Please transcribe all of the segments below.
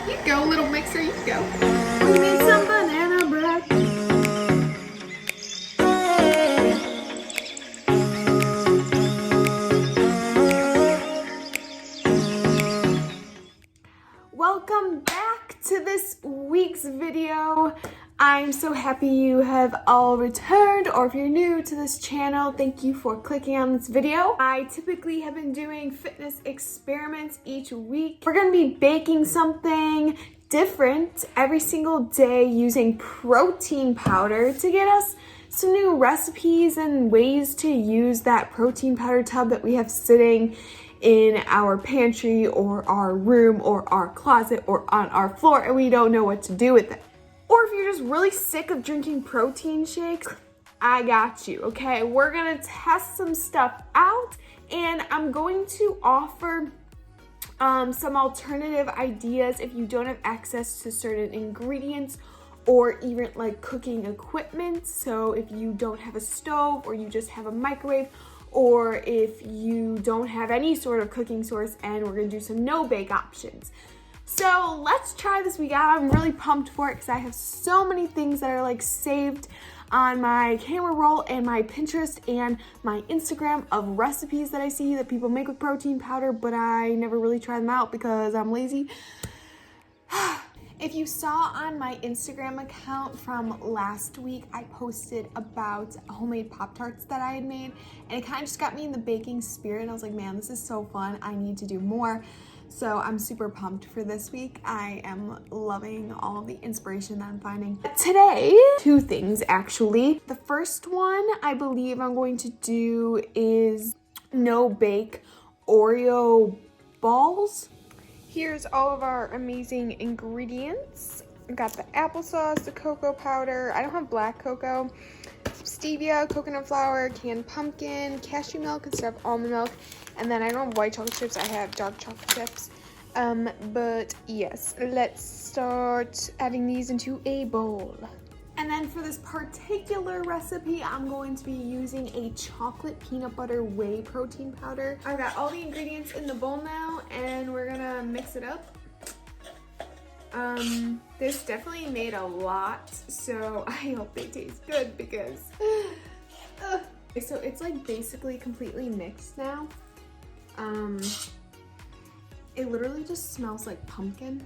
You go, little mixer, you go. We need some banana bread. Welcome back to this week's video. I'm so happy you have all returned, or if you're new to this channel, thank you for clicking on this video. I typically have been doing fitness experiments each week. We're gonna be baking something different every single day using protein powder to get us some new recipes and ways to use that protein powder tub that we have sitting in our pantry or our room or our closet or on our floor and we don't know what to do with it. Or if you're just really sick of drinking protein shakes, I got you, okay? We're gonna test some stuff out and I'm going to offer some alternative ideas if you don't have access to certain ingredients or even like cooking equipment. So if you don't have a stove or you just have a microwave, or if you don't have any sort of cooking source, and we're gonna do some no-bake options. So let's try this week out. I'm really pumped for it because I have so many things that are like saved on my camera roll and my Pinterest and my Instagram of recipes that I see that people make with protein powder, but I never really try them out because I'm lazy. If you saw on my Instagram account from last week, I posted about homemade Pop-Tarts that I had made, and it kind of just got me in the baking spirit. I was like, man, this is so fun. I need to do more. So I'm super pumped for this week. I am loving all of the inspiration that I'm finding. Today, two things actually. The first one I believe I'm going to do is no-bake Oreo balls. Here's all of our amazing ingredients. I got the applesauce, the cocoa powder. I don't have black cocoa. Stevia, coconut flour, canned pumpkin, cashew milk instead of almond milk. And then I don't have white chocolate chips, I have dark chocolate chips. But yes, let's start adding these into a bowl. And then for this particular recipe, I'm going to be using a chocolate peanut butter whey protein powder. I've got all the ingredients in the bowl now, and we're gonna mix it up. This definitely made a lot, so I hope they taste good because, so it's like basically completely mixed now. It literally just smells like pumpkin.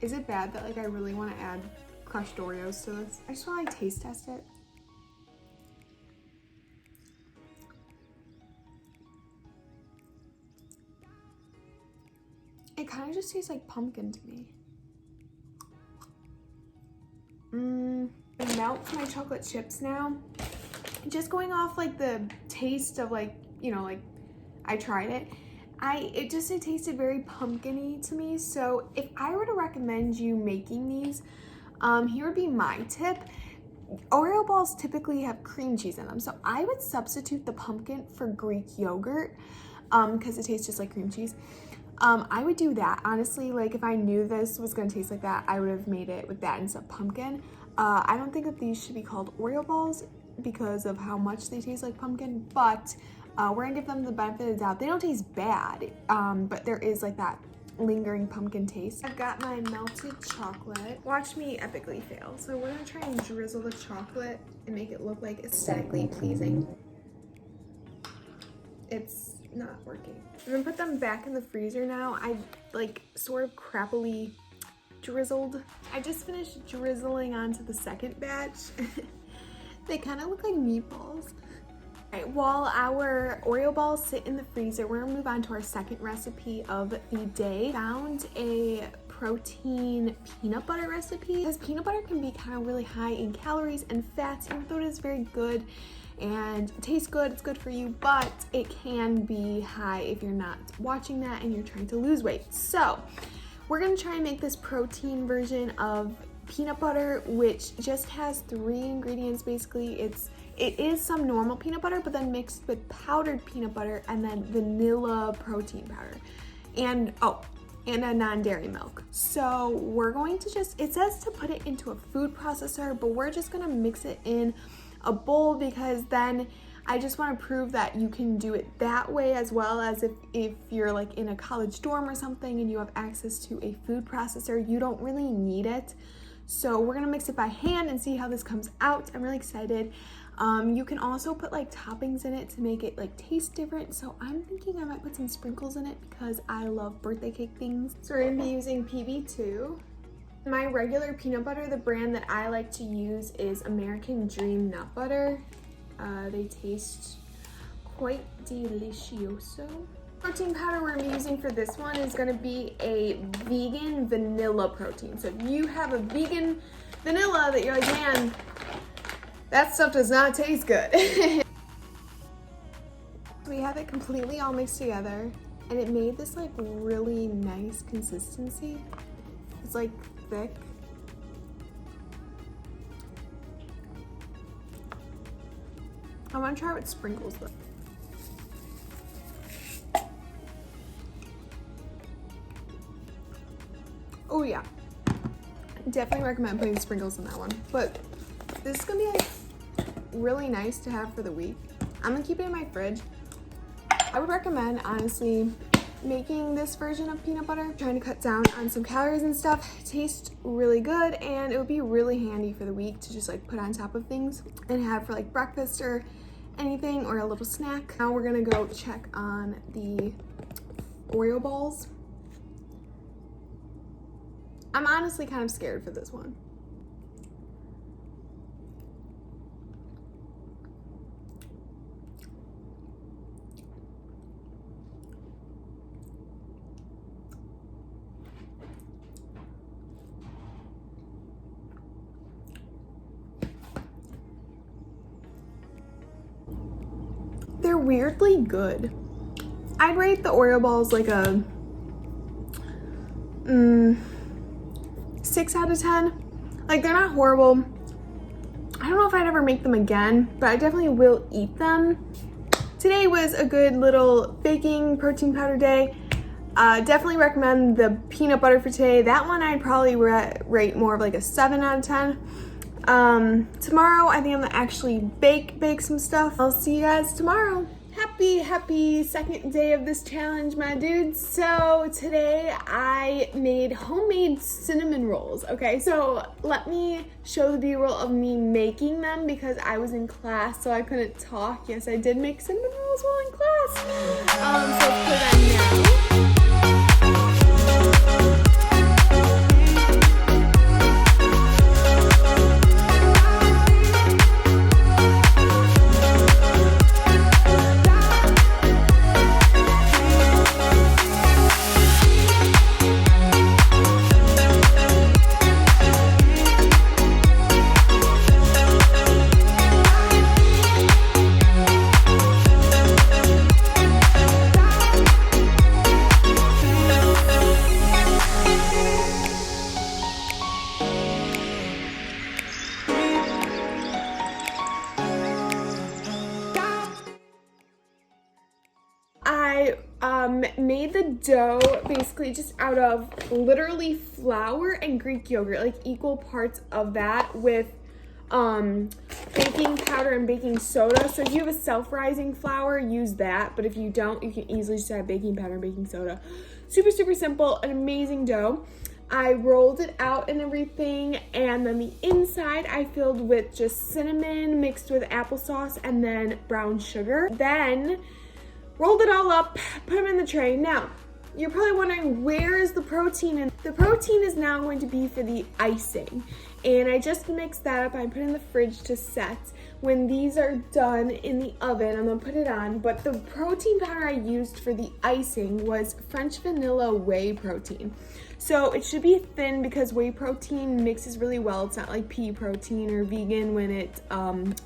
Is it bad that like I really want to add crushed Oreos to this? I just want to like taste test it. It kind of just tastes like pumpkin to me. I melt my chocolate chips now. Just going off like the taste of like, you know, like I tried it. It tasted very pumpkin-y to me. So if I were to recommend you making these, here would be my tip. Oreo balls typically have cream cheese in them, so I would substitute the pumpkin for Greek yogurt because it tastes just like cream cheese. I would do that. Honestly, like if I knew this was gonna taste like that, I would have made it with that instead of pumpkin. I don't think that these should be called Oreo balls because of how much they taste like pumpkin, but we're gonna give them the benefit of the doubt. They don't taste bad, but there is like that lingering pumpkin taste. I've got my melted chocolate. Watch me epically fail. So we're gonna try and drizzle the chocolate and make it look like aesthetically pleasing. It's not working. I'm gonna put them back in the freezer now. I like sort of crappily drizzled. I just finished drizzling onto the second batch. They kind of look like meatballs. Right, while our Oreo balls sit in the freezer, we're gonna move on to our second recipe of the day. Found a protein peanut butter recipe because peanut butter can be kind of really high in calories and fats, even though it is very good and tastes good, it's good for you, but it can be high if you're not watching that and you're trying to lose weight. So we're gonna try and make this protein version of peanut butter, which just has 3 ingredients basically. It is some normal peanut butter, but then mixed with powdered peanut butter and then vanilla protein powder. And a non-dairy milk. So we're going to it says to put it into a food processor, but we're just gonna mix it in a bowl because then I just want to prove that you can do it that way, as well as if you're like in a college dorm or something and you have access to a food processor, you don't really need it. So we're gonna mix it by hand and see how this comes out. I'm really excited. You can also put like toppings in it to make it like taste different. So I'm thinking I might put some sprinkles in it because I love birthday cake things. So we're gonna be using PB2. My regular peanut butter, the brand that I like to use is American Dream Nut Butter. They taste quite delicioso. Protein powder we're using for this one is going to be a vegan vanilla protein. So if you have a vegan vanilla that you're like, man, that stuff does not taste good. We have it completely all mixed together, and it made this like really nice consistency. It's like thick. I want to try with sprinkles though. Oh yeah, definitely recommend putting sprinkles in that one. But this is gonna be like really nice to have for the week. I'm gonna keep it in my fridge. I would recommend, honestly, making this version of peanut butter, trying to cut down on some calories and stuff. It tastes really good, and it would be really handy for the week to just like put on top of things and have for like breakfast or anything, or a little snack. Now we're gonna go check on the Oreo balls. I'm honestly kind of scared for this one. They're weirdly good. I'd rate the Oreo balls like a 6 out of 10. Like, they're not horrible. I don't know if I'd ever make them again, but I definitely will eat them. Today was a good little baking protein powder day. Definitely recommend the peanut butter for today. That one I'd probably rate more of like a 7 out of 10. Tomorrow I think I'm gonna actually bake some stuff. I'll see you guys tomorrow. Happy second day of this challenge, my dudes. So today I made homemade cinnamon rolls. Okay, so let me show the B-roll of me making them because I was in class, so I couldn't talk. Yes, I did make cinnamon rolls while in class. So let's put it on now. I made the dough basically just out of literally flour and Greek yogurt, like equal parts of that, with baking powder and baking soda. So if you have a self-rising flour, use that, but if you don't, you can easily just have baking powder and baking soda. Super simple, an amazing dough. I rolled it out and everything, and then the inside I filled with just cinnamon mixed with applesauce and then brown sugar. Then rolled it all up, put them in the tray. Now, you're probably wondering, where is the protein? And the protein is now going to be for the icing. And I just mixed that up. I put it in the fridge to set. When these are done in the oven, I'm gonna put it on. But the protein powder I used for the icing was French vanilla whey protein. So it should be thin because whey protein mixes really well. It's not like pea protein or vegan when it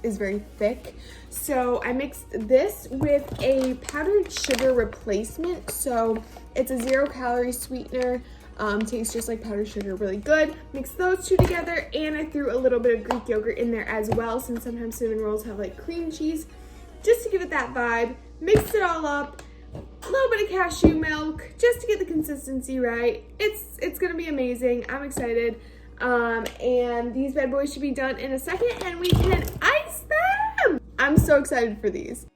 is very thick. So I mixed this with a powdered sugar replacement. So it's a 0-calorie sweetener. Tastes just like powdered sugar, really good. Mix those two together, and I threw a little bit of Greek yogurt in there as well, since sometimes cinnamon rolls have like cream cheese, just to give it that vibe. Mixed it all up. A little bit of cashew milk just to get the consistency right. It's gonna be amazing. I'm excited. And these bad boys should be done in a second, and we can ice them. I'm so excited for these.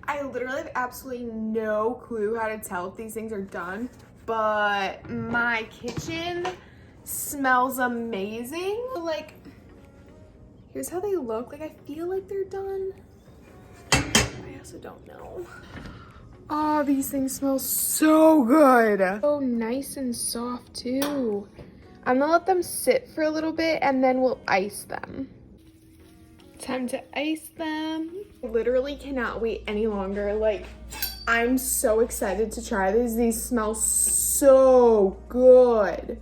I literally have absolutely no clue how to tell if these things are done, but my kitchen smells amazing. Like, here's how they look. Like, I feel like they're done. I also don't know. Oh, these things smell so good. So nice and soft too. I'm gonna let them sit for a little bit and then we'll ice them. Time to ice them. I literally cannot wait any longer. Like, I'm so excited to try these. These smell so good.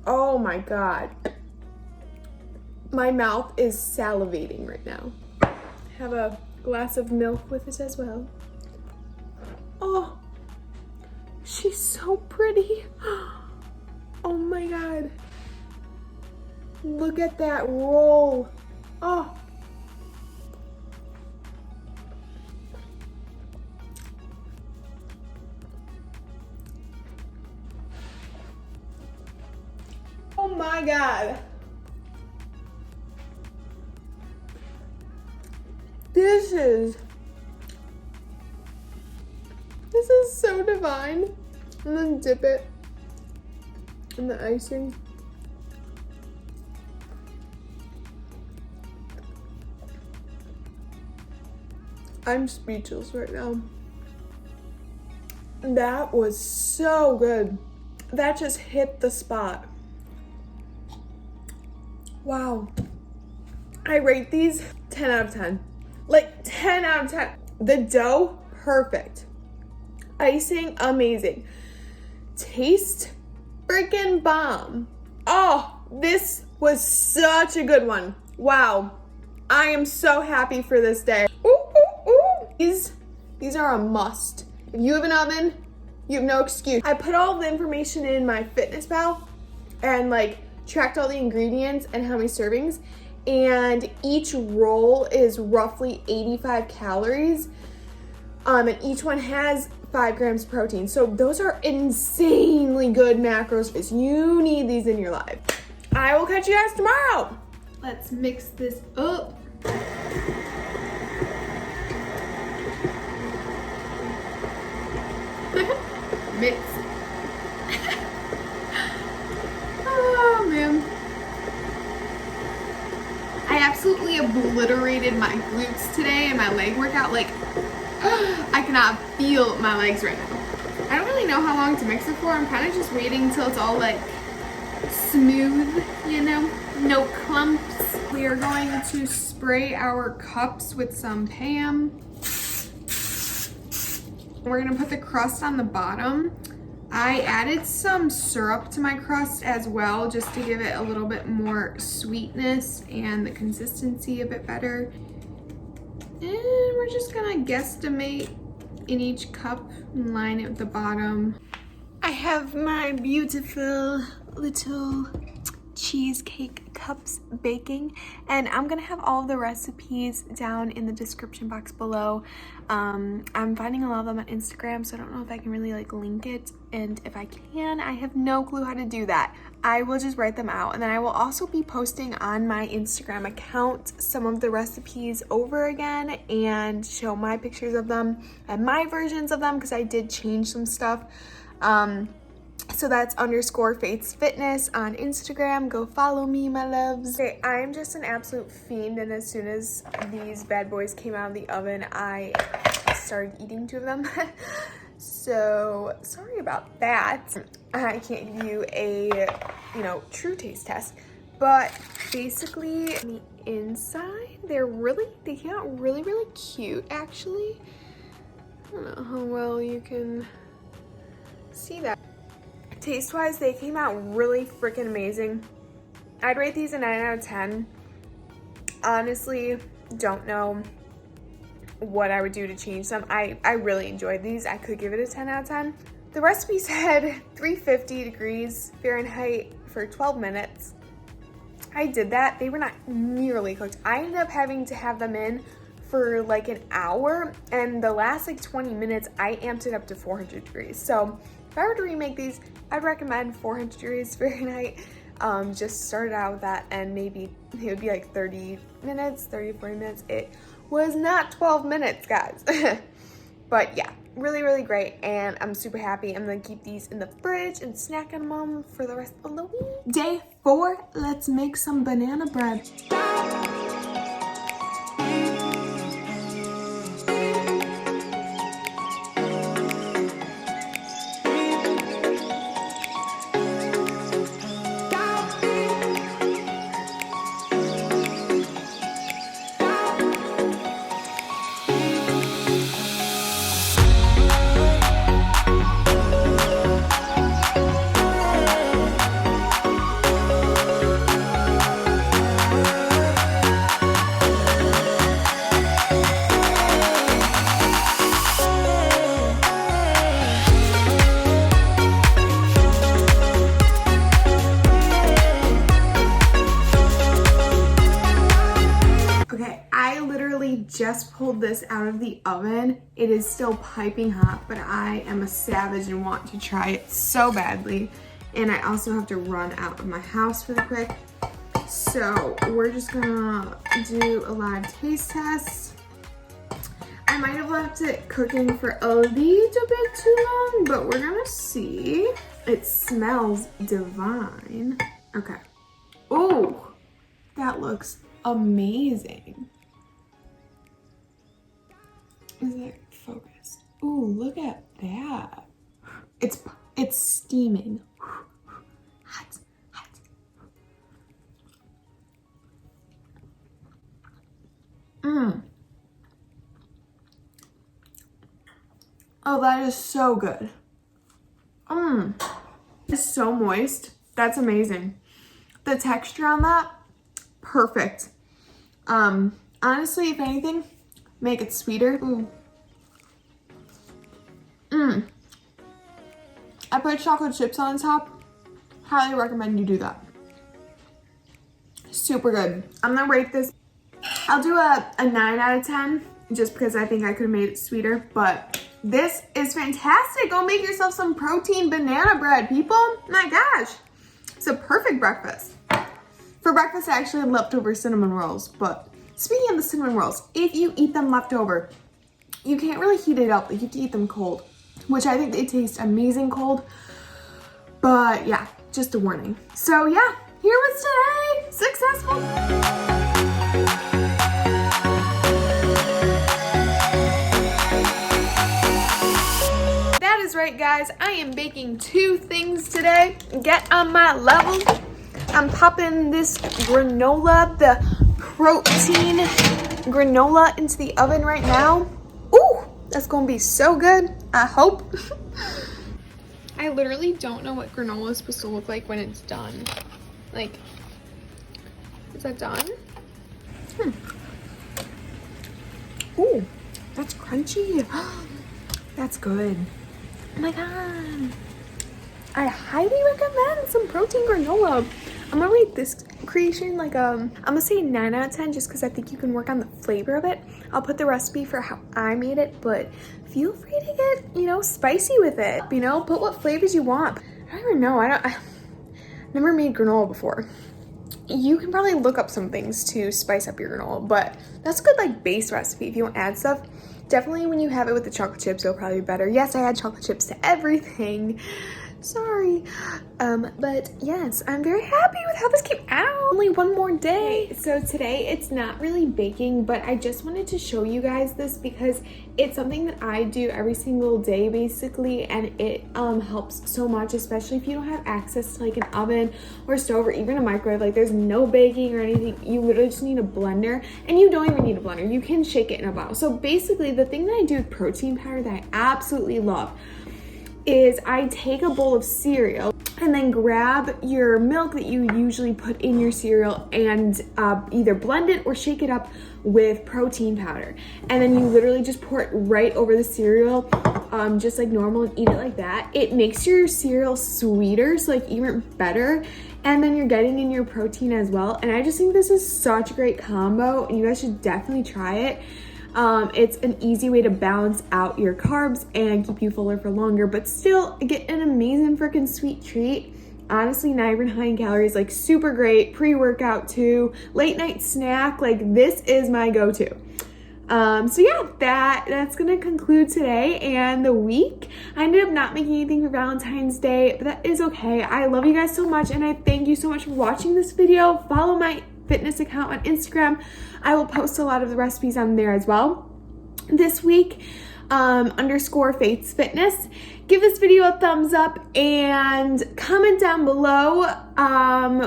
Oh my God. My mouth is salivating right now. Have a glass of milk with it as well. Oh, she's so pretty. Oh my God. Look at that roll. Oh. Oh my God. This is so divine. And then dip it in the icing. I'm speechless right now. That was so good. That just hit the spot. Wow. I rate these 10 out of 10. Like 10 out of 10. The dough, perfect. Icing, amazing. Taste, freaking bomb. Oh, this was such a good one. Wow. I am so happy for this day. Ooh, ooh, ooh. These are a must. If you have an oven, you have no excuse. I put all the information in my Fitness and like tracked all the ingredients and how many servings. And each roll is roughly 85 calories. And each one has 5 grams of protein. So those are insanely good macros. You need these in your life. I will catch you guys tomorrow. Let's mix this up. Mix. Oh man. I absolutely obliterated my glutes today and my leg workout. Like, I cannot feel my legs right now. I don't really know how long to mix it for. I'm kind of just waiting until it's all like smooth, you know, no clumps. We are going to spray our cups with some Pam. We're gonna put the crust on the bottom. I added some syrup to my crust as well, just to give it a little bit more sweetness and the consistency a bit better. And we're just gonna guesstimate in each cup and line it with the bottom. I have my beautiful little cheesecake cups baking, and I'm gonna have all of the recipes down in the description box below. I'm finding a lot of them on Instagram, so I don't know if I can really like link it, and if I can, I have no clue how to do that. I will just write them out, and then I will also be posting on my Instagram account some of the recipes over again and show my pictures of them and my versions of them, because I did change some stuff. So that's _Faith's Fitness on Instagram. Go follow me, my loves. Okay, I'm just an absolute fiend, and as soon as these bad boys came out of the oven, I started eating 2 of them. So sorry about that. I can't give you a, true taste test, but basically on the inside, they came out really, really cute, actually. I don't know how well you can see that. Taste-wise, they came out really freaking amazing. I'd rate these a 9 out of 10. Honestly, don't know what I would do to change them. I really enjoyed these. I could give it a 10 out of 10. The recipe said 350 degrees Fahrenheit for 12 minutes. I did that. They were not nearly cooked. I ended up having to have them in for like an hour, and the last like 20 minutes I amped it up to 400 degrees. So if I were to remake these, I'd recommend 400 degrees Fahrenheit. Just started out with that, and maybe it would be like 30 minutes, 30 40 minutes. It was not 12 minutes, guys. But yeah, really, really great, and I'm super happy. I'm gonna keep these in the fridge and snack on them for the rest of the week. Day 4, let's make some banana bread. Just pulled this out of the oven. It is still piping hot, but I am a savage and want to try it so badly. And I also have to run out of my house really quick. So we're just gonna do a live taste test. I might have left it cooking for a little bit too long, but we're gonna see. It smells divine. Okay. Oh, that looks amazing. Is it focused? Ooh, look at that. It's steaming. Hot, hot. Oh, that is so good. It's so moist. That's amazing. The texture on that, perfect. Honestly, if anything, make it sweeter. I put chocolate chips on top. Highly recommend you do that. Super good. I'm gonna rate this. I'll do a 9 out of 10 just because I think I could have made it sweeter, but this is fantastic. Go make yourself some protein banana bread, people. My gosh, it's a perfect breakfast. For breakfast, I actually had leftover cinnamon rolls, but speaking of the cinnamon rolls, if you eat them leftover, you can't really heat it up. Like, you have to eat them cold, which I think they taste amazing cold. But yeah, just a warning. So yeah, here was today. Successful. That is right, guys. I am baking 2 things today. Get on my level. I'm popping this granola, the protein granola, into the oven right now. Ooh, that's gonna be so good, I hope. I literally don't know what granola is supposed to look like when it's done. Like, is that done? Ooh, that's crunchy. That's good. Oh my god. I highly recommend some protein granola. I'm gonna rate this creation like I'm gonna say 9 out of 10 just because I think you can work on the flavor of it. I'll put the recipe for how I made it, but feel free to get, you know, spicy with it. You know, put what flavors you want. I don't even know. I never made granola before. You can probably look up some things to spice up your granola, but that's a good like base recipe. If you want to add stuff, definitely when you have it with the chocolate chips, it'll probably be better. Yes, I add chocolate chips to everything. Sorry, but yes, I'm very happy with how this came out. Only one more day. So today it's not really baking, but I just wanted to show you guys this because it's something that I do every single day basically, and it helps so much, especially if you don't have access to like an oven or stove or even a microwave. Like, there's no baking or anything. You literally just need a blender, and you don't even need a blender. You can shake it in a bottle. So basically the thing that I do with protein powder that I absolutely love is I take a bowl of cereal and then grab your milk that you usually put in your cereal and either blend it or shake it up with protein powder. And then you literally just pour it right over the cereal, just like normal, and eat it like that. It makes your cereal sweeter, so like even better. And then you're getting in your protein as well. And I just think this is such a great combo, and you guys should definitely try it. It's an easy way to balance out your carbs and keep you fuller for longer, but still get an amazing freaking sweet treat. Honestly, not even high in calories, like super great, pre-workout too, late night snack, like this is my go-to. So yeah, that's gonna conclude today and the week. I ended up not making anything for Valentine's Day, but that is okay. I love you guys so much, and I thank you so much for watching this video. Follow my fitness account on Instagram. I will post a lot of the recipes on there as well this week. _Faith's Fitness. Give this video a thumbs up and comment down below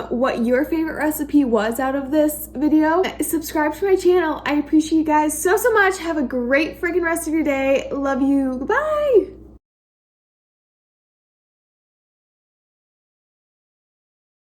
what your favorite recipe was out of this video. Subscribe to my channel. I appreciate you guys so much. Have a great freaking rest of your day. Love you. Goodbye.